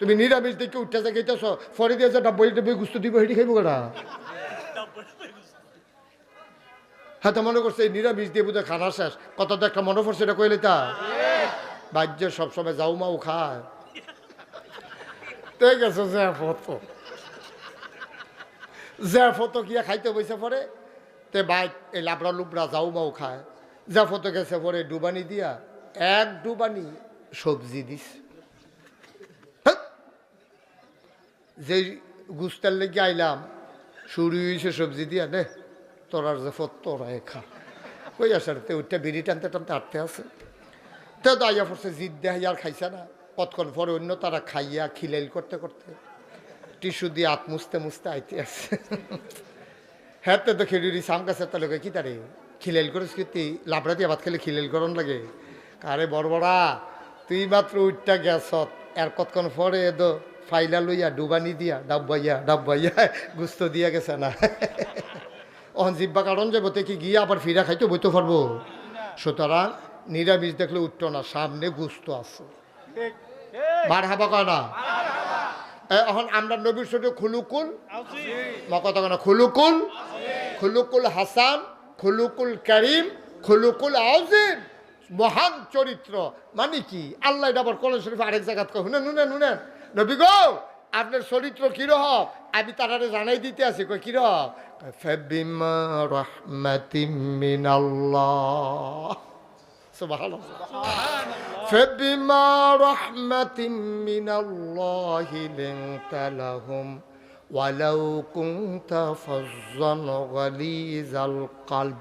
তুমি নিরামিষ দেখে উঠতে যাইতেছ, ফরে দিয়ে যে ডাব্বই ডাব্বই গুস্ত দিব, হেঁটে খাইব কেনা? হ্যাঁ, তো মনে করছে এই নিরামিষ দিয়ে বোধহয় খানা শেষ, কত তো একটা মনে পড়ছে, এটা কইলে তা বাহ্য সবসময় যাও মাও খায়। ঠিক আছে, যে ফটো গিয়া খাইতে বসে পরে তে বাইক এই লাবড়া লুবড়া যাও মাও খায়। যা ফটো গেছে পরে ডুবানি দিয়া এক ডুবানি সবজি দিস, যে গুস্তার লেগে আইলাম শুরু হয়েছে সবজি দিয়া, নে তোরার যে ফত তোরাই খা। কই আসার তে ওইটা বিড়ি টানতে টানতে আটতে আছে, তে তো আইয়া পড়ছে জিদ দেয় আর খাইছে না। কতক্ষণ পরে অন্য তারা খাইয়া খিলাইল করতে করতে টিস্যু দিয়ে হাত মুছতে মুছতে আইতে আসছে। হ্যাঁ, তো খেড়ি সাম গাছে তাহলে কি তারে খিলাইল করিস কি লাবড়া দিয়ে ভাত খেলে খিলাইল গরম লাগে? আরে বড়বড়া, তুই মাত্র উঠটা গেছ, আর কতক্ষণ পরে এদো ফাইলা লইয়া ডুবানি দিয়া ডাব্বাইয়া গুস্ত দিয়া গেছে না। অহন জিব্বা কারণ যাবো তে কি গিয়ে আবার ফিরা খাইতে বইতে পারবো? সুতরাং নিরামিষ দেখলে উঠতো না, সামনে গুস্ত আছে। মার হাবা কয় না? এখন আমরা নবীর সাথে খুলুকুল কথা না, খুলুকুল হাসান, খুলুকুল করিম, খুলুকুল আউজিম, মহান চরিত্র মানে কি? আল্লাহ এটা আবার কোরআন শরীফে আরেক জায়গায় কয়, শুনেন নবী গো, আপনার চরিত্র কিরকম আমি তারারে জানাই দিতে আছি। কই কিরকম? ফাবিমা রাহমাতিম মিনাল্লাহ, সুবহানাল্লাহ, ফাবিমা রাহমাতিম মিনাল্লাহি লিনতা লাহুম ওয়ালাউ কুনতা ফাজ্জান গালিজাল কলব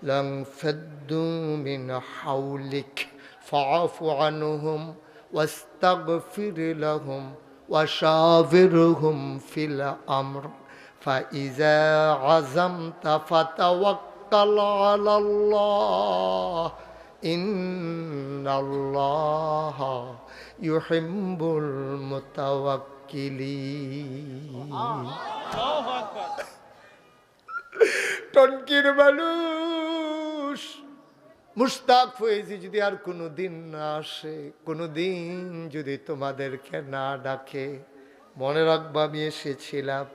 লানফাদ্দু মিন হাওলিক ফাআফু আনহুম ওয়াস্তাগফির লাহুম ওয়াশাবিরহুম ফিল আমর ফাইযা আযামতা ফাতাওয়াক্কাল আলাল্লাহ ইন্নাল্লাহা ইউহিব্বুল মুতাওয়াক্কিলিন। টনকির মানুষ মুশতাক ফয়েজি যদি আর কোনোদিন না আসে, কোনোদিন যদি তোমাদেরকে না ডাকে, মনে রাখবা আমি এসেছিলাম,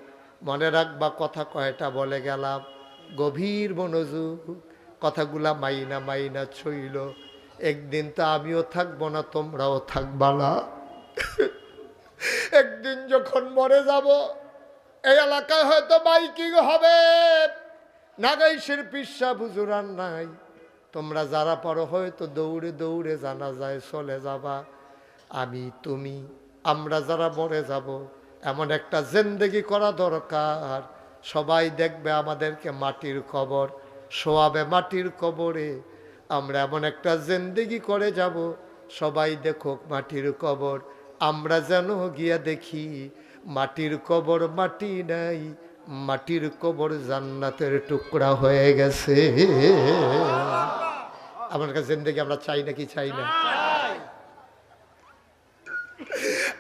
মনে রাখবা কথা কয়টা বলে গেলাম, গভীর মনোযোগ, কথাগুলা মাইনা ছইল। একদিন তো আমিও থাকবো না, তোমরাও থাকবা না। একদিন যখন মরে যাব, এই এলাকায় হয়তো মাইকিং হবে, নাগাইশের পিসা বুজুরান নাই, তোমরা যারা পারো হয়তো দৌড়ে দৌড়ে জানাজায় চলে যাবা। আমি তুমি আমরা যারা মরে যাব, এমন একটা জিন্দেগি করা দরকার, সবাই দেখবে আমাদেরকে মাটির কবর শোয়াবে, মাটির কবরে আমরা এমন একটা জিন্দেগি করে যাব, সবাই দেখুক মাটির কবর, আমরা যেন গিয়া দেখি মাটির কবর মাটি নাই, মাটির কবর জান্নাতের টুকরা হয়ে গেছে। আমার কাছে জিন্দেগি আমরা চাই নাকি চাই না?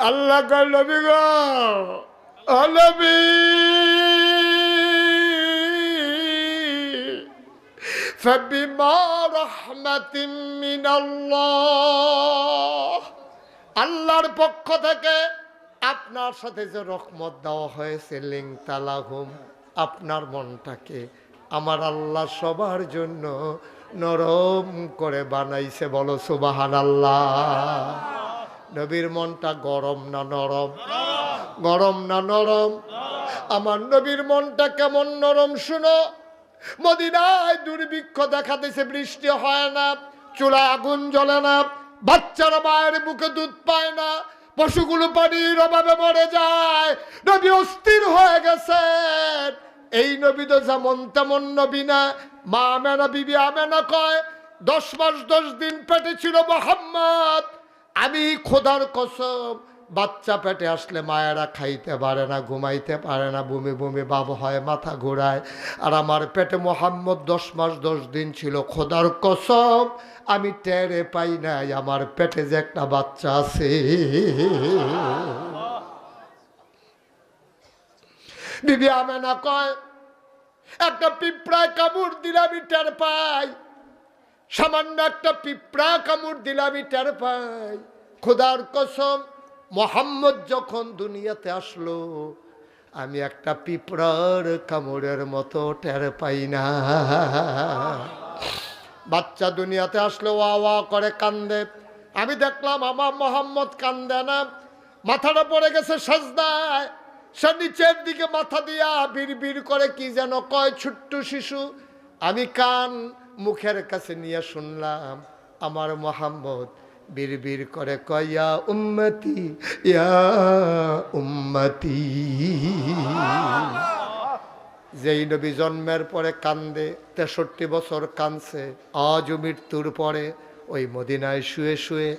আল্লাহ নবী গো, ও নবী, ফাবিমা রাহমাতিম মিনাল্লাহ, আল্লাহর পক্ষ থেকে আপনার সাথে যে রহমত দেওয়া হয়েছে, লিনতা লাহুম, আপনার মনটাকে আমার আল্লাহ সবার জন্য নরম করে বানাইছে। বলো সুবহানাল্লাহ। নবীর মনটা গরম না নরম? গরম না নরম? আমার নবীর মনটা কেমন নরম শুনো। মদিনায় দুর্ভিক্ষ দেখা দিয়েছে, বৃষ্টি হয় না, চুলায় আগুন জ্বলে না, বাচ্চারা মায়ের বুকে দুধ পায় না, পশুগুলো পানির অভাবে মরে যায়, নবী অস্থির হয়ে গেছেন। এই নবী তো যেমন তেমন নবী না। মা আমেনা, বিবি আমেনা কয় 10 মাস 10 দিন পেটে ছিল মুহাম্মদ, আমি খোদার কসম, বাচ্চা পেটে আসলে মায়েরা খাইতে পারে না, ঘুমাইতে পারে না, বমি বমি ভাব হয়, মাথা ঘোরায়। আর আমার পেটে মুহাম্মদ 10 মাস 10 দিন ছিল, খোদার কসম আমি টেরে পাই নাই আমার পেটে যে একটা বাচ্চা আছে। বিবি আমেনা কয় একটা পিঁপড়ায় কামড় দিলে আমি টের পাই, সামান্য একটা পিঁপড়া কামড় দিলে আমি টের পাই। খোদার কসম মোহাম্মদ যখন দুনিয়াতে আসলো আমি একটা পিঁপড়ার কামড়ের মতো টের পাই না। বাচ্চা দুনিয়াতে আসলে ওয়া ওয়া করে কান্দে, আমি দেখলাম আমার মোহাম্মদ কান্দে না, মাথাটা পড়ে গেছে সাজদায়, সে নিচের দিকে মাথা দিয়া বিড় করে কি যেন কয় ছোট্ট শিশু। আমি কান মুখের কাছে নিয়ে শুনলাম আমার মোহাম্মদ বিড় করে কয় ইয়া উম্মতি ইয়া উম্মতি। যেই নবী জন্মের পরে কান্দে 63 বছর কানছে, আজও মৃত্যুর পরে ওই মদিনায় শুয়ে শুয়ে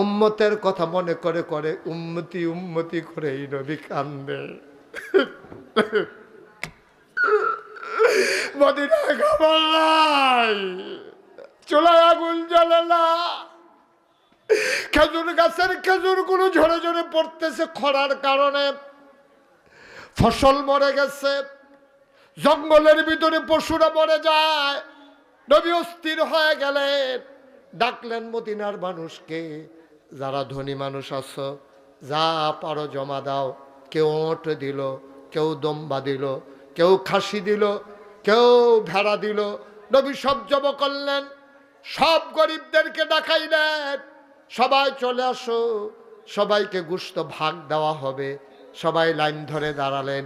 উম্মতের কথা মনে করে করে উম্মতি উম্মতি করে এই নবী কান্দে। মদিনায় খাবার নাই, চুলায় আগুন জ্বলে না, খেজুর গাছের খেজুর গুলো ঝরে ঝরে পড়তেছে খরার কারণে, ফসল মরে গেছে, জঙ্গলের ভিতরে পশুরা মরে যায়। নবী অস্থির হয়ে গেলেন, ডাকলেন মদিনার মানুষকে, যারা ধনী মানুষ আছো যা পারো জমা দাও। কেউ ওট দিল, কেউ দম্বা দিল, কেউ খাসি দিল, কেউ ভেড়া দিল। নবী সব জমা করলেন, সব গরিবদেরকে ডাকাইলেন, সবাই চলে আসো, সবাইকে গোশত ভাগ দেওয়া হবে। সবাই লাইন ধরে দাঁড়ালেন,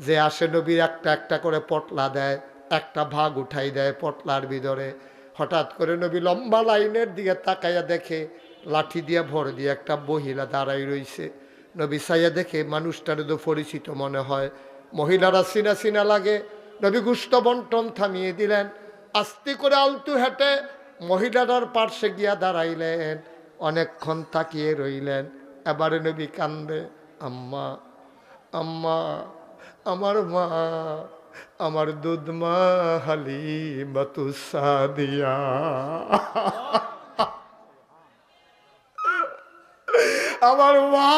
যে আসে নবীর একটা একটা করে পটলা দেয়, একটা ভাগ উঠাই দেয় পটলার ভিতরে। হঠাৎ করে নবী লম্বা লাইনের দিকে তাকাইয়া দেখে লাঠি দিয়ে ভর দিয়ে একটা মহিলা দাঁড়াই রইছে। নবী চাইয়া দেখে মানুষটার তো পরিচিত মনে হয়, মহিলারা চিনা চিনা লাগে। নবী গোশত বন্টন থামিয়ে দিলেন, আস্তে করে আলতু হেঁটে মহিলাটার পার্শ্বে গিয়া দাঁড়াইলেন, অনেকক্ষণ তাকিয়ে রইলেন। এবারে নবী কান্দে, আম্মা আম্মা, আমার মা, আমার দুধ মা হালিমাতু সাদিয়া। আমার মা,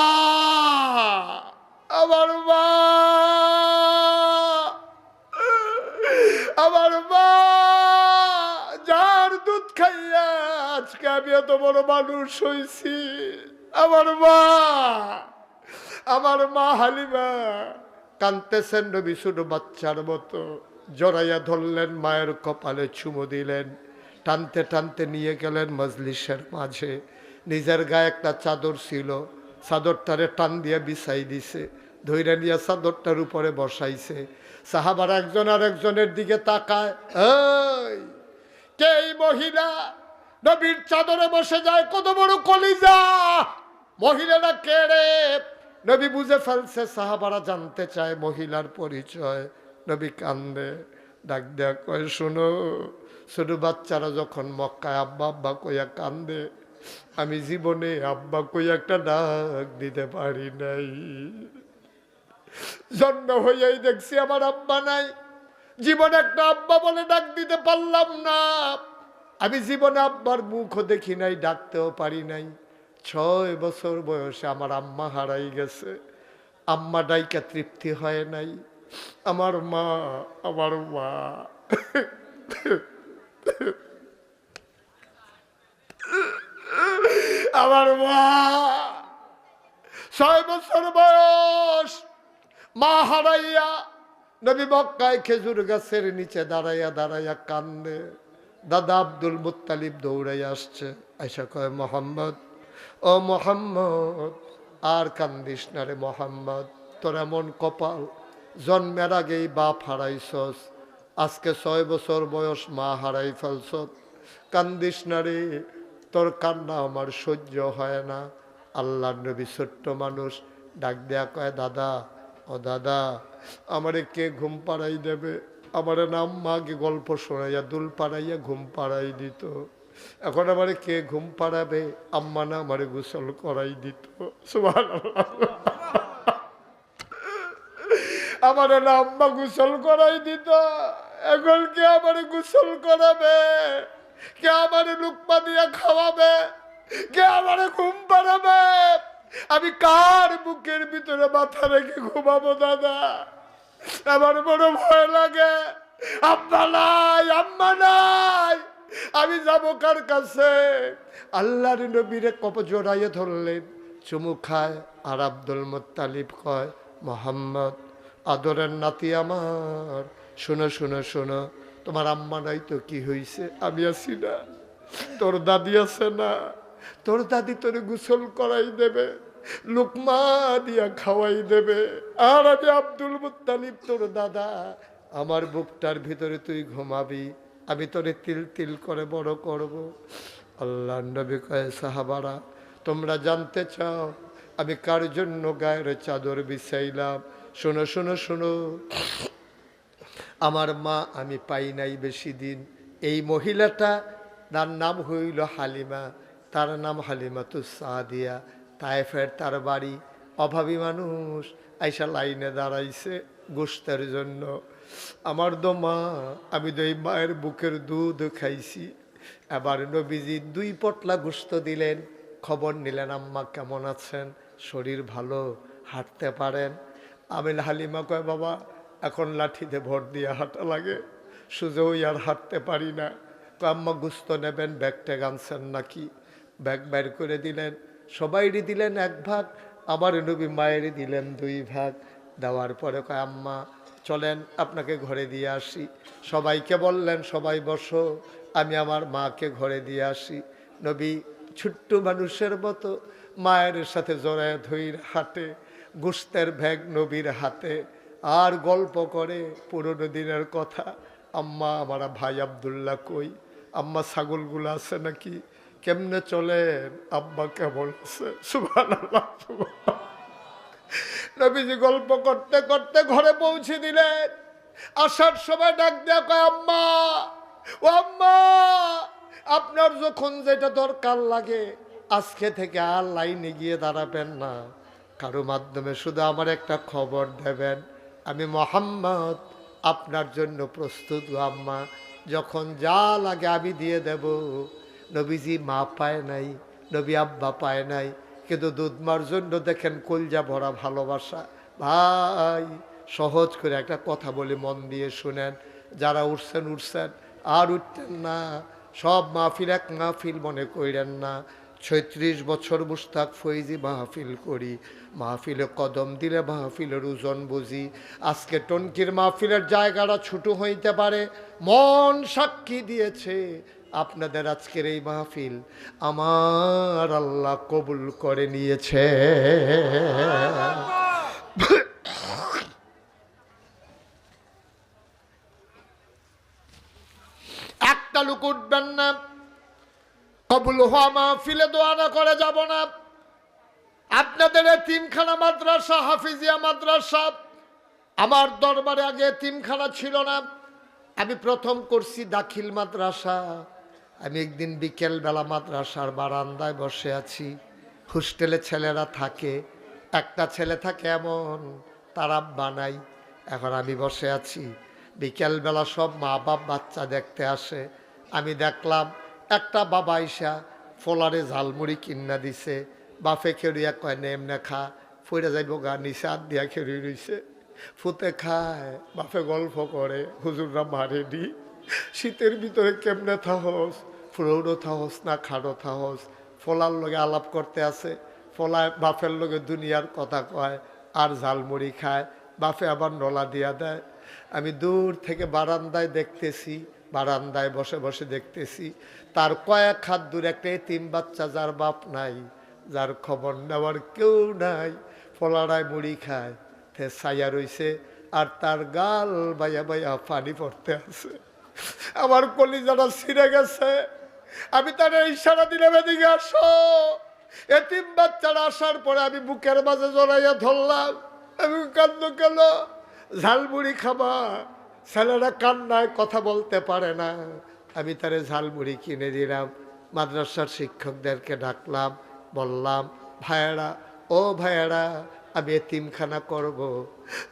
আমার মা, আমার মা, যার দুধ খাইয়া আজকে আমি এত বড় মানুষ হয়েছি। আমার মা, আমার মা হালিমা। কাঁদতেছেন নবী ছোট বাচ্চার মতো, জড়াইয়া ধরলেন, মায়ের কপালে চুমু দিলেন, টানতে টানতে নিয়ে গেলেন মজলিসের মাঝে। নিজের গায়ে একটা চাদর ছিল, চাদরটারে টান দিয়ে বিছাই দিছে, ধৈর্য নিয়ে চাদরটার উপরে বসাইছে। সাহাবার একজন আর একজনের দিকে তাকায়, এই কে এই মহিলা নবীর চাদরে বসে যায়? কত বড় কলিজা, মহিলাটা কে রে? নবী বুঝে ফেলছে, সাহাবারা জানতে চায় মহিলার পরিচয়। নবী কান্দে, ডাক দেয়া কয়, শোনো, ছোট বাচ্চারা যখন মক্কায় আব্বা আব্বা কইয়া কান্দে, আমি জীবনে আব্বা কইয়া একটা ডাক দিতে পারি নাই। জন্ম হইয়াই দেখছি আমার আব্বা নাই, জীবনে একটা আব্বা বলে ডাক দিতে পারলাম না। আমি জীবনে আব্বার মুখও দেখি নাই, ডাকতেও পারি নাই। 6 বছর বয়সে আমার আম্মা হারাই গেছে, আম্মা ডাইকা তৃপ্তি হয় নাই। আমার মা, আমার মা। আমার মা 6 বছর বয়স, মা হারাইয়া নবী মক্কায় খেজুর গাছের নিচে দাঁড়াইয়া দাঁড়াইয়া কান্দে। দাদা আব্দুল মুত্তালিব দৌড়াইয়া আসছে, আয়সা কয়, মোহাম্মদ, ও মোহাম্মদ, আর কান্দিস না রে মোহাম্মদ, তোর এমন কপাল, জন্মের আগেই বাপ হারাইছস, আজকে 6 বছর বয়স মা হারাই ফেলছত, কান্দিস না রে, তোর কান্না আমার সহ্য হয় না। আল্লাহর নবী ছোট্ট মানুষ, ডাক দেয়া কয়, দাদা, ও দাদা, আমারে কে ঘুম পাড়াই দেবে? আমার নাম মাকে গল্প শোনাইয়া দুল পাড়াইয়া ঘুম পাড়াই দিত, এখন আমারে কে ঘুম পাড়াবে? আম্মা না আমারে গোসল করাই দিত। সুবহানাল্লাহ। আমার না আম্মা গোসল করাই দিত, এখন কে আমারে গোসল করাবে? কে আমারে লুকমা দিয়া খাওয়াবে? কে আমারে ঘুম পাড়াবে? আমি কার বুকের ভিতরে মাথা রেখে ঘুমাবো দাদা? আমার বড় ভয় লাগে। আম্মা নাই, আম্মা নাই, আমি যাবো কার কাছে? আল্লাহর নবীরে কপ জড়াইয়ে ধরলেন, চুমু খায়, আর আব্দুল মুত্তালিব কয়, মোহাম্মদ আদরের নাতি আমার, শোনো শোনো শোনো, তোমার আম্মা নাই তো কি হইছে? আমি আছি না, তোর দাদি আছে না, তোর দাদি তোরে গোসল করাই দেবে, লুকমা দিয়া খাওয়াই দেবে, আর আমি আব্দুল মুত্তালিব তোর দাদা, আমার বুকটার ভিতরে তুই ঘুমাবি, আমি তোরে তিল তিল করে বড় করব। আল্লাহ নবী কয়, সাহাবারা তোমরা জানতে চাও আমি কার জন্য গায়ের চাদর বিছাইলাম? শোনো শোনো শোনো, আমার মা আমি পাই নাই বেশি দিন, এই মহিলাটা, তার নাম হইল হালিমা, তার নাম হালিমাতুস সাদিয়া, তায়েফের তার বাড়ি, অভাবী মানুষ, আইসা লাইনে দাঁড়াইছে গোশতের জন্য। আমার তো মা, আমি তো এই মায়ের বুকের দুধ খাইছি। এবার নবীজি 2 পটলা গোশত দিলেন, খবর নিলেন আম্মা কেমন আছেন, শরীর ভালো, হাঁটতে পারেন? আমি হালিমা কয়, বাবা এখন লাঠিতে ভর দিয়ে হাঁটা লাগে, সুযোগ আর হাঁটতে পারি না। কয়, আম্মা গোশত নেবেন, ব্যাগটা আনছেন নাকি? ব্যাগ বের করে দিলেন, সবাইরই দিলেন 1 ভাগ, আমার নবী মায়েরই দিলেন 2 ভাগ। দেওয়ার পরে কয়, আম্মা চলেন আপনাকে ঘরে দিয়ে আসি। সবাইকে বললেন, সবাই বসো, আমি আমার মাকে ঘরে দিয়ে আসি। নবী ছোট্ট মানুষের মতো মায়ের সাথে জড়ায় ধইর হাঁটে, গোশতের ব্যাগ নবীর হাতে, আর গল্প করে পুরনো দিনের কথা। আম্মা আমার ভাই আব্দুল্লাহ কই? আম্মা ছাগলগুলো আছে নাকি? কেমনে চলেন? আব্বা কেমন আছে? সুবহানাল্লাহ, সুবহানাল্লাহ। নবীজি গল্প করতে করতে ঘরে পৌঁছে দিলেন। আসার সময় ডাক দেয়া কয়, আম্মা ও আম্মা, আপনার যখন যেটা দরকার লাগে আজকে থেকে আর লাইনে গিয়ে দাঁড়াবেন না, কারো মাধ্যমে শুধু আমার একটা খবর দেবেন, আমি মোহাম্মদ আপনার জন্য প্রস্তুত আম্মা, যখন যা লাগে আমি দিয়ে দেব। নবীজি মা পায় নাই, নবী আব্বা পায় নাই, কিন্তু দুধমার জন্য দেখেন কলজা ভরা ভালোবাসা। ভাই সহজ করে একটা কথা বলি, মন দিয়ে শুনেন, যারা উঠছেন উঠছেন, আর উঠতেন না, সব মাহফিল এক মাহফিল মনে করেন না। 36 বছর মুশতাক ফৈজি মাহফিল করি, মাহফিলে কদম দিলে মাহফিলের ওজন বুঝি। আজকে টনকির মাহফিলের জায়গাটা ছোট হইতে পারে, মন সাক্ষী দিয়েছে আপনাদের আজকের এই মাহফিল আমার আল্লাহ কবুল করে নিয়েছে। একটা লোক উঠবেন না, কবুল হওয়া মাহফিলে দোয়া না করে যাব না। আপনাদের এতিমখানা মাদ্রাসা, হাফিজিয়া মাদ্রাসা, আমার দরবারে আগে এতিমখানা ছিল না, আমি প্রথম করছি দাখিল মাদ্রাসা। আমি একদিন বিকেলবেলা মাদ্রাসার বারান্দায় বসে আছি, হোস্টেলে ছেলেরা থাকে, একটা ছেলে থাকে এমন, তার আব্বা নাই। এখন আমি বসে আছি, বিকেলবেলা সব মা বাপ বাচ্চা দেখতে আসে। আমি দেখলাম একটা বাবা ইসা ফোলারে ঝালমুড়ি কিন্না দিছে, বাফে খেড়িয়া কয় নে এমনে খা, ফইরা যাইব গা, নিচে হাত দিয়া খেড়ি রইছে, ফুতে খায়, বাফে গল্প করে, হুজুররা মারেনি, শীতের ভিতরে কেমনে থাহস, ফুরৌড়ো থাহস না খাড়ো থাহস, ফলার লগে আলাপ করতে আছে, ফলায় বাফের লগে দুনিয়ার কথা কয়, আর ঝালমুড়ি খায়, বাফে আবার নলা দিয়া দেয়। আমি দূর থেকে বারান্দায় দেখতেছি, বারান্দায় বসে বসে দেখতেছি, তার কয়েক হাত দূর একটা এতিম বাচ্চা, যার বাপ নাই, যার খবর নেওয়ার কেউ নাই, ফলারায় মুড়ি খায়, তে ছায়া রইছে, আর তার গাল বাইয়া বাইয়া পানি পড়তে আছে। আমার কলিজাটা ছিঁড়ে গেছে। আমি তার ইশারা দিলাম, এদিকে আসো। এতিম বাচ্চারা আসার পরে আমি বুকের মাঝে জড়াইয়া ধরলাম। আমি কান্দ গেল, ঝালমুড়ি খাবা? ছেলেরা কান্নায় কথা বলতে পারে না। আমি তারে ঝালমুড়ি কিনে দিলাম। মাদ্রাসার শিক্ষকদেরকে ডাকলাম, বললাম, ভাইয়েরা ও ভাইয়েরা, আমি এতিমখানা করব,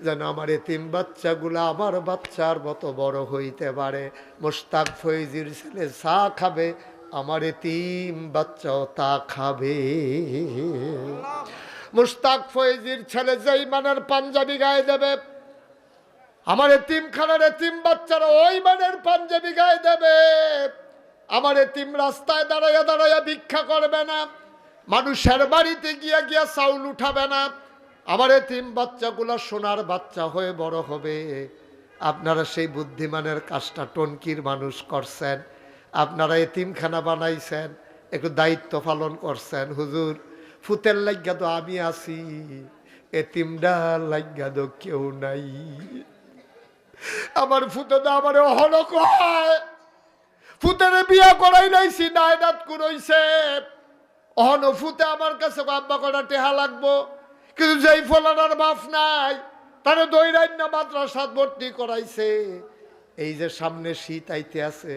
যেন আমার এতিম বাচ্চাগুলো আমার বাচ্চার মতো বড় হইতে পারে। মুশতাক ফৈজির ছেলে চা খাবে, আমার এতিম বাচ্চাও তা খাবে। মুশতাক ফৈজির ছেলে যেই মানের পাঞ্জাবি গায়ে দেবে, আমার এতিমখানার এতিম বাচ্চারা ওই মানের পাঞ্জাবি গায়ে দেবে। আমার এতিম রাস্তায় দাঁড়াইয়া দাঁড়াইয়া ভিক্ষা করবে না, মানুষের বাড়িতে গিয়া গিয়া চাউল উঠাবে না, আমার এতিম বাচ্চাগুলো সোনার বাচ্চা হয়ে বড় হবে। আপনারা সেই বুদ্ধিমানের কাজটা টনকির মানুষ করছেন, আপনারা এতিমখানা বানাইছেন, একটু দায়িত্ব পালন করছেন। হুজুর ফুতের লাগিয়া তো আমি আছি, এতিমডা লাগিয়া তো কেউ নাই। আমার ফুতে তো আমার হল কয়, ফুতের বিয়া করাই নাইছি, নায়নাত করাইছে, অহন ফুতে আমার কাছে আব্বা কটা টেহা লাগবো, কিন্তু যেই ফলানার বাপ নাই তারা দৈরান্য মাদ্রাসাত ভর্তি করাইছে। এই যে সামনে শীত আইতে আছে,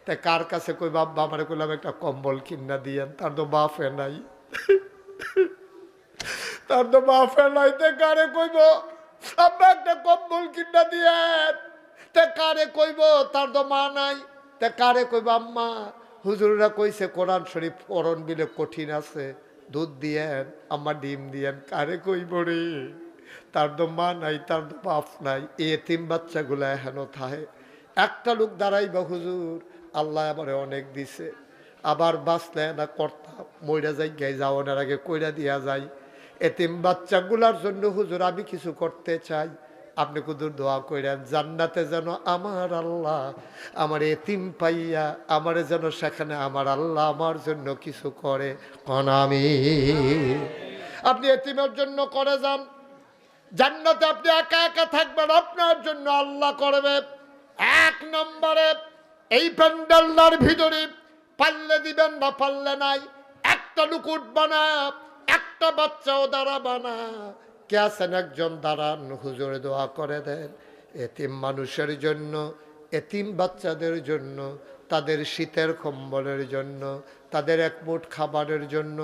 তা কার কাছে কই বাবা আমার কইলাম একটা কম্বল কিনা দিয়েন, তার তো বাপে নাই, তার তো বাপে নাই, তে কারে কইব আব্বা একটা কম্বল কিনা দিয়েন, তে কারে কইব তার তো মা নাই, তে কারে কইব আম্মা হুজুররা কইছে কোরআন শরীফ পড়ন বিলে কঠিন আছে, দুধ দিয়েন আম্মা ডিম দিয়েন, কারে কইব রে, তার তো মা নাই, তার তো বাপ নাই। এতিম বাচ্চাগুলা হেন থাহে, একটা লোক দাঁড়াইবা হুজুর আল্লাহ আমারে অনেক দিছে, আবার বাঁচলে না কর্তা মইরা যাই গাই যাওয়ার আগে কইরা দিয়া যায়। এতিম বাচ্চাগুলার জন্য হুজুর আমি কিছু করতে চাই, আপনি কুদুর দোয়া কইরেন জান্নাতে যেন আমার আল্লাহ আমার এতিম পাইয়া আমারে যেন সেখানে আমার আল্লাহ আমার জন্য কিছু করে কোন আমি। আপনি এতিমের জন্য করে যান, জান্নাতে আপনি একা একা থাকবেন, আপনার জন্য আল্লাহ করবে। এক নম্বরে এই প্যান্ডেলটার ভিতরে পারলে দিবেন না পারলে নাই, একটা লোক উঠবা না, একটা বাচ্চাও দাঁড়াবা না, কে আছেন একজন দাঁড়ান, হুজুরে দোয়া করে দেন এতিম মানুষের জন্য, এতিম বাচ্চাদের জন্য, তাদের শীতের কম্বলের জন্য, তাদের এক মুঠ খাবারের জন্য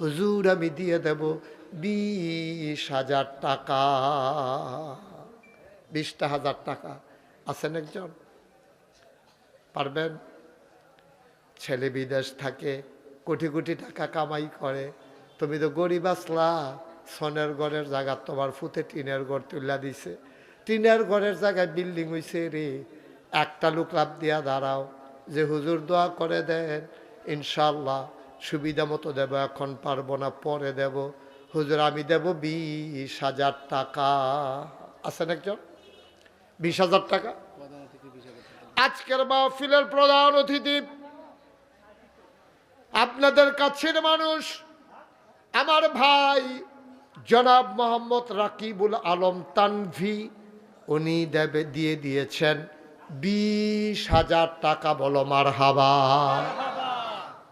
হুজুর আমি দিয়ে দেব 20,000 টাকা। 20,000 টাকা আছেন একজন পারবেন? ছেলে বিদেশ থাকে, কোটি কোটি টাকা কামাই করে, তুমি তো গরিব আসলা, সনের ঘরের জায়গা তোমার ফুতে টিনের ঘর তুলে দিছে, টিনের ঘরের জায়গায় বিল্ডিং হইছে রে, একটা লোক লাভ দিয়া দাঁড়াও যে হুজুর দোয়া করে দেন ইনশাল্লাহ সুবিধা মতো দেব, এখন পারবো না পরে দেব, হুজুর আমি দেব 20,000 টাকা। আছেন একজন? 20,000 টাকা। আজকের মাহফিলের প্রধান অতিথি আপনাদের কাছের মানুষ, আমার ভাই জনাব মোহাম্মদ রাকিবুল আলম তানভি, উনি দিয়ে দিয়েছেন 20,000 টাকা। বলো মারহাবা।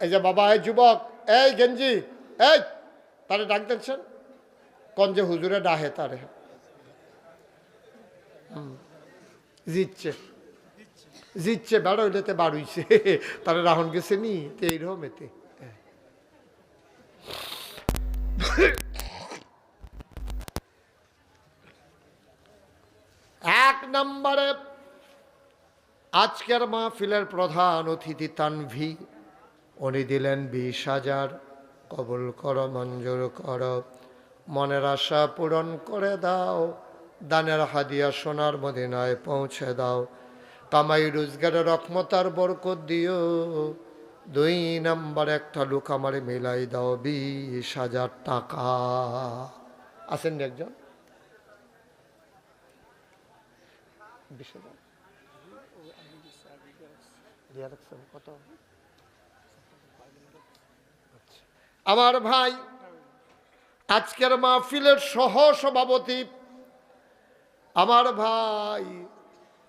এই যে বাবা, এই যুবক, এই গেঞ্জি, এই তারে ডাক দেখছেন কোন যে হুজুরে ডাহে তারে জিতছে জিতছে বেড়া হইলেতে বাড়ুইছে, তারে রাহন গেছে নি তে এইরকম এতে। এক নম্বরে আজকের মাহফিলের প্রধান অতিথি তানভি, উনি দিলেন 20,000। কবুল করো, মঞ্জুর করো, মনের আশা পূরণ করে দাও, দানের হাদিয়া সোনার মদিনায় পৌঁছে দাও, কামাই রোজগারের রহমতার বরকত দিও। 2 নম্বর একটা লোক আমারে মিলাই দাও 20,000 টাকা। আছেন একজন? 20,000 কত? আমার ভাই আজকের মাহফিলের সহ সভাপতি আমার ভাই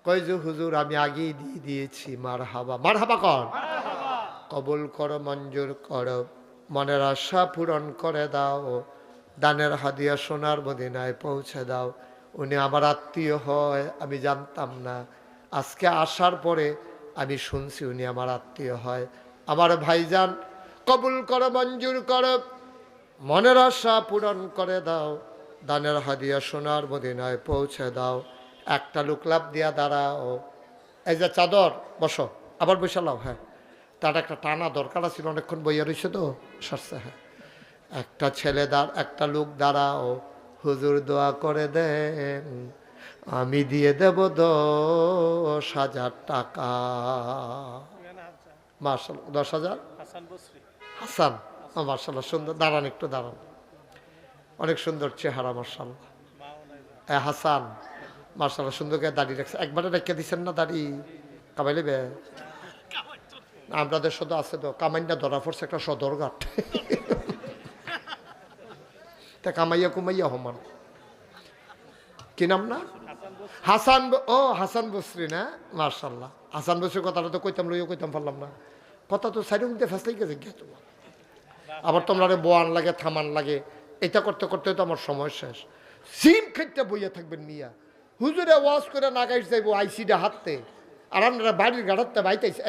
কয় যে হুজুর আমি আগেই দিয়ে দিয়েছি। মারহাবা, মারহাবা কর। কবুল করো, মঞ্জুর করো, মনের আশা পূরণ করে দাও, দানের হাদিয়া সোনার মদিনায় পৌঁছে দাও। উনি আমার আত্মীয় হয়, আমি জানতাম না, আজকে আসার পরে আমি শুনছি উনি আমার আত্মীয় হয়। আমার ভাইজান কবুল করো, মঞ্জুর করো, মনের আশা পূরণ করে দাও, দানের হাদিয়া সোনার মদিনায় পৌঁছে দাও। একটা লোক লাভ দিয়া দাঁড়াও। এই যে চাদর, বসো, আবার বসালাও। হ্যাঁ, তার একটা টানা দরকার ছিল, অনেকক্ষণ বইয়া রয়েছে তো সারছে। হ্যাঁ, একটা ছেলে একটা লোক দাঁড়াও, হুজুর দোয়া করে দেন আমি দিয়ে দেব 10,000 টাকা। মাশাআল্লাহ, 10,000। হাসান, মার্শাল্লাহ সুন্দর, দাঁড়ান একটু দাঁড়ান, অনেক সুন্দর চেহারা মার্শাল্লাহ। হাসান মার্শাল্লাহ সুন্দর করে দাড়ি রাখছে, একবারে রেখে দিচ্ছেন না দাড়ি, কামাইলে বে আমাদের শুধু আছে তো কামাইনা ধরা পড়ছে একটা সদরঘাট তা কামাইয়া কুমাইয়া হমান কি নাম না হাসান, ও হাসান বসরি না মার্শাল্লাহ। হাসান বসরির কথাটা তো কইতাম লইও কইতাম পারলাম না, কথা তো সাইড মধ্যে ফেসলাই গেছে গিয়ে তোমার, আবার তোমরা বোয়ান লাগে থামান লাগে, এটা করতে করতে তো আমার সময় শেষ। সিম খেতে বইয়া থাকবেন মিয়া, হুজুরে ওয়াজ করে নাগাইশ যাইব আইসিডে হাততে, আর আপনারা বাড়ির গাড়াতে বাইতাইছে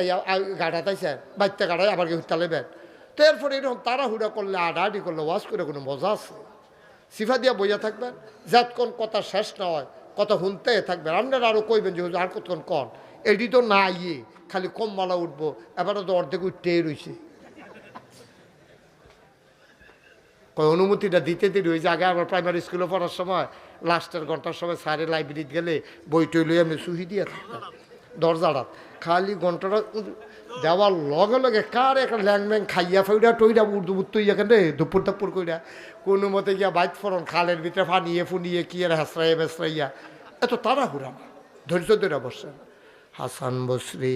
গাড়াতাইছে বাইতে গাড়াই আবার কেউ তালেবেন, তো এরপরে এরকম তাড়াহুড়া করলে আডাআডি করলে ওয়াজ করে কোনো মজা আছে? সিফা দিয়া বইয়া থাকবেন, যতক্ষণ কথা শেষ না হয় কথা শুনতে থাকবেন। আপনারা আরও কইবেন যে হুজুর আর কতক্ষণ কন, এটি তো না ইয়ে খালি কম মালা উঠবো, এবারে তো অর্ধেক উঠতেই রয়েছে। অনুমতিটা দিতে দেরি হয়েছে। আগে আমার প্রাইমারি স্কুলে পড়ার সময় লাস্টের ঘন্টার সময় স্যারে লাইব্রেরিতে গেলে বই টই লই আমি সুহি দিয়ে থাকতাম দরজাটাত, খালি ঘন্টাটা দেওয়ার লগে লগে কার একটা ল্যাংম্যাং খাইয়া ফাইডা টইরা উর্দু উত্তর ইয়াকেন রে দুপুর টাপুর কইরা কোনো মতে গিয়া বাইত ফরন খালের ভিতরে ফানিয়ে ফুনিয়ে কি আর হাসরাইয়া বেসরাইয়া, এত তাড়াহুড়া না, ধৈর্য ধরে বসেন। হাসান বসরি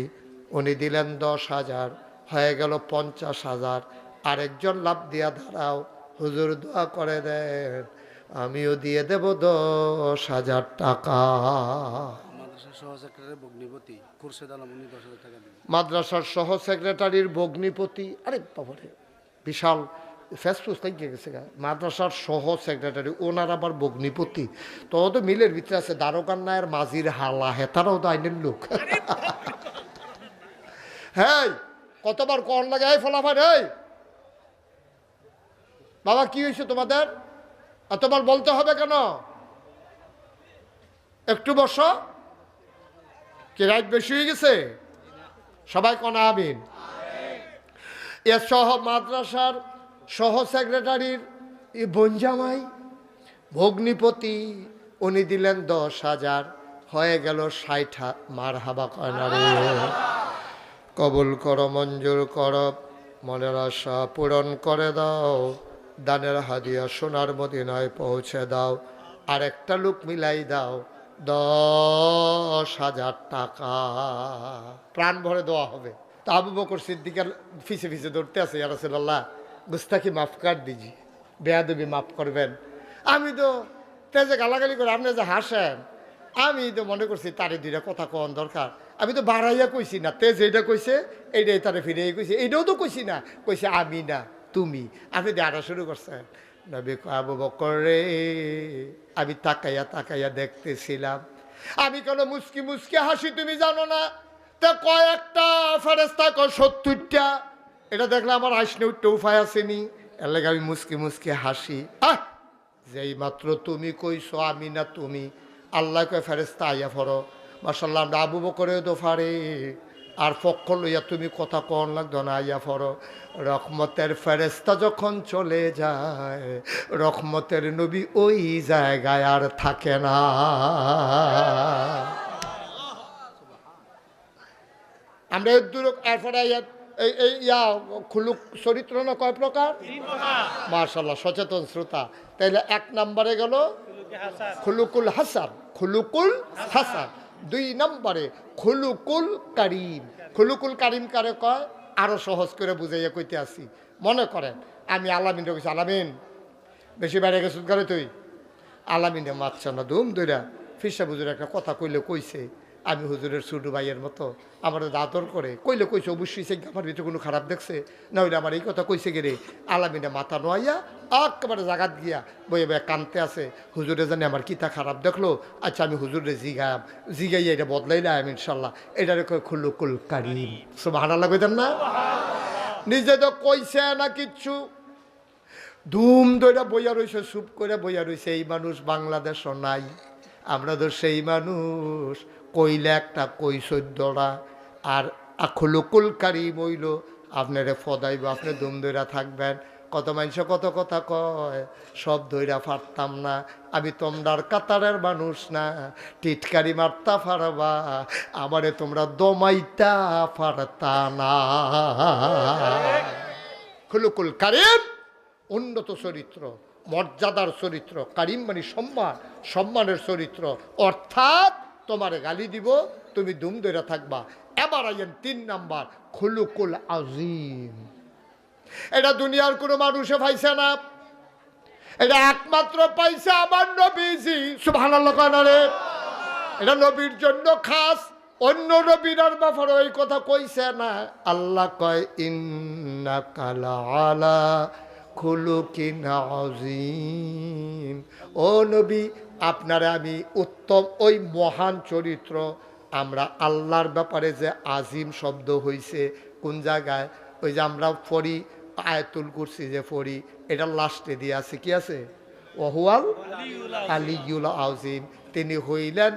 উনি দিলেন 10,000, হয়ে গেল 50,000। আরেকজন লাভ দিয়া দাঁড়াও, হুজুর দোয়া করে দেন আমিও দিয়ে দেব 10,000 টাকা। মাদ্রাসার সহ সেক্রেটারির ভগ্নিপতি, আরে বাবারে বিশাল ফেসফুস থেকে গেছে, মাদ্রাসার সহ সেক্রেটারি ওনার আবার ভগ্নিপতি, তো তো মিলের ভিতরে আছে দারোগান নায়ের মাঝির হালা, হেতারাও তো আইনের লোক। হ্যাঁ কতবার কন লাগে এই ফলাফল, এই বাবা কি হয়েছে তোমাদের এতবার বলতে হবে কেন? একটু বসো, কি রাত বেশি হয়ে গেছে? সবাই কোন আমিন। এর সহ মাদ্রাসার সহ সেক্রেটারির বনজামাই ভগ্নিপতি উনি দিলেন 10,000, হয়ে গেল 60। মারহাবা কয়নারে, কবুল করো মঞ্জুর করো, মনের আশা পূরণ করে দাও, দানের হাদিয়া সোনার মদিনায় পৌঁছে দাও, আর একটা লোক মিলাই দাও 10,000 টাকা, প্রাণ ভরে দেওয়া হবে। তা আবু বকর সিদ্দিকের ফিসে ফিসে ধরতে আছে, ইয়া রাসূলুল্লাহ গুস্তাখি মাফ কর দিজি, বেয়াদবি মাফ করবেন। আমি তো তেজে গালাগালি করে আপনি যে হাসেন, আমি তো মনে করছি তারে দুইটা কথা কন দরকার, আমি তো বাড়াইয়া কইছি না, তেজ এইটা কইছে এইটাই তারে ফিরে কইছে, এইটাও তো কইছি না, কইছে আমি না তুমি, আপনি দেওয়া শুরু করছেন। নবী আবু বকর রে, আমি তাকাইয়া তাকাইয়া দেখতেছিলাম, আমি কেন মুস্কি মুস্কি হাসি তুমি জানো না? তা কয়েকটা ফেরেস্তা কয় 70টা, এটা দেখলে আমার হাসনে উঠতে উপায় আসেনি, এর লাগে আমি মুস্কি মুস্কি হাসি। যেই মাত্র তুমি কইছো আমি না তুমি, আল্লাহ কয় ফেরেস্তা আইয়া ফরো। মাশাআল্লাহ আমরা আবু বকরেও তো ফারে, আর পক্ষ লইয়া তুমি কথা কন লাগতো না, আইয়া ফরো। রহমতের ফেরেস্তা যখন চলে যায়, রহমতের নবী ওই জায়গায় আর থাকে না। আমরা দূর এরপরে খুলুক চরিত্র না কয় প্রকার? মাশাআল্লাহ সচেতন শ্রোতা। তাইলে 1 নম্বরে গেল খুলুকুল হাসান, খুলুকুল হাসান। 2 নম্বরে খুলুকুল কারিম। খুলুকুল কারিম কারে কয়? আরো সহজ করে বুঝাইয়া কইতে আসি। মনে করেন আমি আলামিন কইছি, আলামিন বেশি বাইরে গেছ করে তুই, আলামিনে মাতছ না ধুম দইরা ফিরসা হুজুর একটা কথা কইলে কইছে, আমি হুজুরের ছোট ভাইয়ের মতো আমার আদর করে কইলে কইছে, অবশ্যই সে আমার ভিতরে কোনো খারাপ দেখছে না, হইলে আমার এই কথা কইছে গেলে আলামিনে মাথা নোয়াইয়া একেবারে জাগাত গিয়া বইয়ে বইয়ে কানতে আছে, হুজুরে জানে আমার কিতা খারাপ দেখলো, আচ্ছা আমি হুজুরে জিগাইয়া এটা বদলাইলাম ইনশাল্লাহ, এটারে কয় খুলুকুল কারিম। সুবহানাল্লাহ কইতেন না? নিজে তো কইছে না কিচ্ছু, ধুম দইরা বইয়া রইছে, চুপ করে বইয়া রইছে। এই মানুষ বাংলাদেশও নাই, আমরা তো সেই মানুষ, কইলে একটা কই 14টা, আর খুলুকুল কারিম হইল আপনারে ফদাইব, আপনি ধুম দইরা থাকবেন। কত মানুষ কত কথা কয়, সব ধইরা পারতাম না, আমি তোমরার কাতারের মানুষ না, টিটকারি মারতা পারবা, আমারে তোমরা দমাইতা পারতা না। খুলুকুল কারিম, উন্নত চরিত্র, মর্যাদার চরিত্র। কারিম মানে সম্মান, সম্মানের চরিত্র। অর্থাৎ তোমার গালি দিব, তুমি দুম ধরে থাকবা। এবার আইয়েন ৩ নাম্বার, খুলুকুল আজিম। এটা দুনিয়ার কোনো মানুষে পাইছে না, এটা একমাত্র পাইছে আমার নবীজি। সুবহানাল্লাহ কানা রে, এটা নবীর জন্য খাস। অন্য নবীরার ব্যাপারে ওই কথা কইছে না। আল্লাহ কয় ইন্নাকা লাআলা খুলুকিন আযীম। ও নবী, আপনারে আমি উত্তম ওই মহান চরিত্র। আমরা আল্লাহর ব্যাপারে যে আজিম শব্দ হইছে কোন জায়গায়, ওই যে আমরা পড়ি আয়াতুল কুরসি যে পড়ি, এটা লাস্টে দিয়ে আছে, কি আছে? ওহুয়াল আলিয়ুল আযীম। তিনি হইলেন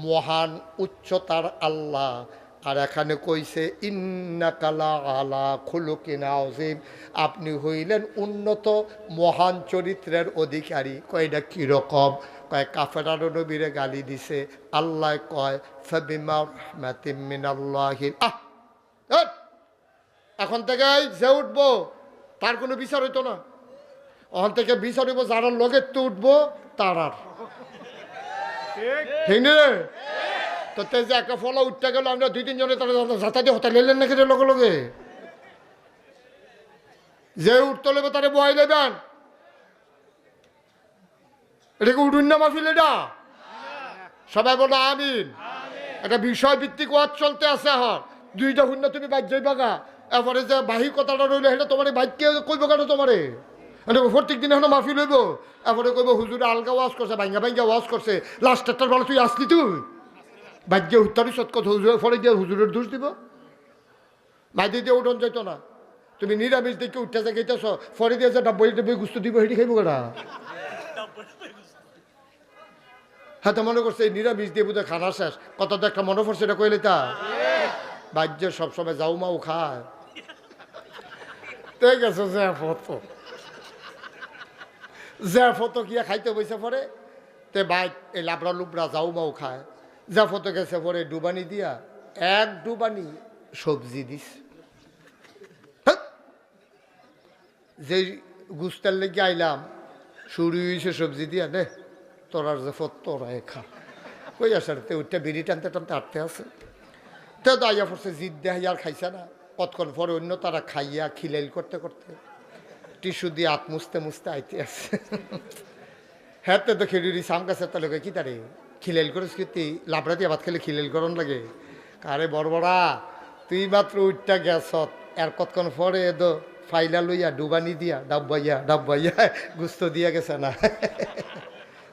মহান উচ্চতার আল্লাহ। আর এখানে কইছে ইন্নাকা লাআলা খুলুকিন আযীম, আপনি হইলেন উন্নত মহান চরিত্রের অধিকারী। কয়টা কীরকম? কয় কাফেরার নবীরে গালি দিছে, আল্লাহ কয় ফাবিমা রাহমাতিম মিনাল্লাহি। এখন থেকে যে উঠবো তার কোনো বিচার হইতো না, ওখান থেকে বিচার হইব যারা লগে তো উঠবো তারার, ঠিক না? তো তে যে একটা ফলা উঠতে গেল, আমরা 2-3 জনে তারা যাতা দিয়ে হতা লেলেন নাকি লগে লগে যে উঠতে লেবে তারা বয় লেবেন। এটাকে উঠুন না মাহফিল, এটা সবাই বলো আমিন। একটা বিষয় ভিত্তিক ওয়াজ চলতে আছে। এখন 2টা শূন্য তুমি বাইক যাইবা গা, এরপরে যে বাহি কথাটা রইলে সেটা তোমার বাইককে কইব কেন? তোমারে প্রত্যেক দিন এখন মাহফিল হইব, এরপরে কইব হুজুরে আলগা ওয়াজ করছে, ভাঙ্গা ভাঙ্গা ওয়াজ করছে, লাস্টেরটার বলো তুই আসলি, তুই বাইক উত্তরই সৎকথ হুজুরের ফলে দিয়ে হুজুরের দোষ দিব। ভাই দিয়ে উঠন যাইতো না, তুমি নিরামিষ দেখে উঠতে যা গেতেছ, ফরে দিয়ে যে 90 গুস্ত দিব, সেটি খাইব কেনা? হ্যাঁ, তো মনে করছে এই নিরামিষ দিয়ে বোধহয় খানা শেষ, কত তো একটা মনে পড়ছে, এটা কইলে তা বাহ্য সবসময় যাও মাও খায়। ঠিক আছে, যে ফটো গিয়া খাইতে বসে পরে তে বাইক এই লাবড়া লুবড়া যাও মাও খায়। যা ফটো গেছে পরে ডুবানি দিয়া 1 ডুবানি সবজি দিস, যে গুস্তার লেগে আইলাম শুরু হয়েছে সবজি দিয়া নে তোরার যে ফত তোরাই খা। কই আসার তে ওইটা বিড়ি টানতে টানতে আটতে আছে, তে তো আইয়া পড়ছে জিদ দেয় আর খাইছে না। কতক্ষণ পরে অন্য তারা খাইয়া খিলাইল করতে করতে টিস্যু দিয়ে হাত মুছতে মুছতে আইতে আছে। হ্যাঁ, তো খেড়ি সাম গাছে তাহলে কি তারে খিলাইল করিস, কি লাবড়া দিয়ে ভাত খেলে খিলাইল করন লাগে? কারে বড়বড়া, তুই মাত্র উঠটা গেছ, আর কতক্ষণ পরে এদো ফাইলা লইয়া ডুবানি দিয়া ডাব্বাইয়া গুস্ত দিয়া গেছে না।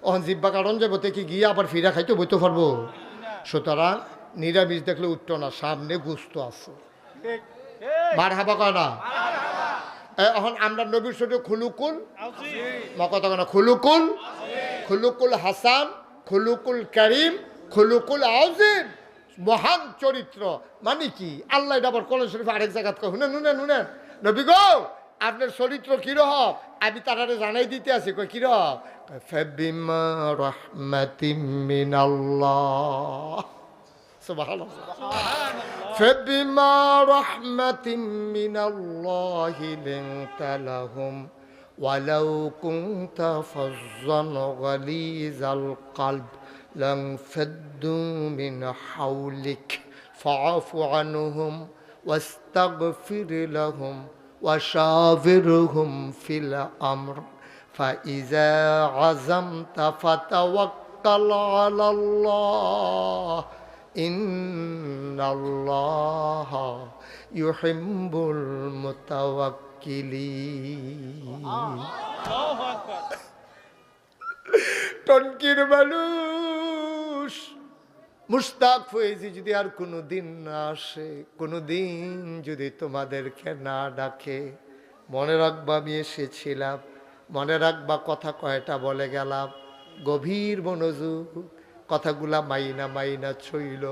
অহন জিব্বা কারণ যাবো তে কি গিয়ে আবার ফিরা খাইতে বইতে পারবো? সুতরাং নিরামিষ দেখলে উঠতো না, সামনে গুস্ত আছে। মার হাবা কয় না? এখন আমরা নবীর সাথে খুলুকুল কথা না, খুলুকুল হাসান, খুলুকুল কারিম, খুলুকুল আযীম, মহান চরিত্র। মানে কি? আল্লাহ এটা আবার কোরআন শরীফে আরেক জায়গায় কয়, শুনেন নবী গো, আপনার চরিত্র কিরকম আমি তারারে জানাই দিতে আছি। কই কিরকম? ফাবিমা রাহমাতিম মিনাল্লাহ, সুবহানাল্লাহ, ফাবিমা রাহমাতিম মিনাল্লাহি লিনতা লাহুম ওয়ালাউ কুনতা ফাজ্জান গালিজাল কলব লানফাদ্দু মিন হাওলিক ফাআফু আনহুম ওয়াস্তাগফির লাহুম ওয়াশাবিরহুম ফিল আমর ফাইযা আযামতা ফাতাওয়াক্কাল আলাল্লাহ ইন্নাল্লাহা ইউহিব্বুল মুতাওয়াক্কিলিন। টনকির মানুষ মুশতাক ফয়েজি যদি আর কোনোদিন না আসে, কোনোদিন যদি তোমাদেরকে না ডাকে, মনে রাখবা আমি এসেছিলাম, মনে রাখবা কথা কয়টা বলে গেলাম, গভীর মনোযোগ, কথাগুলা মাইনা চইল।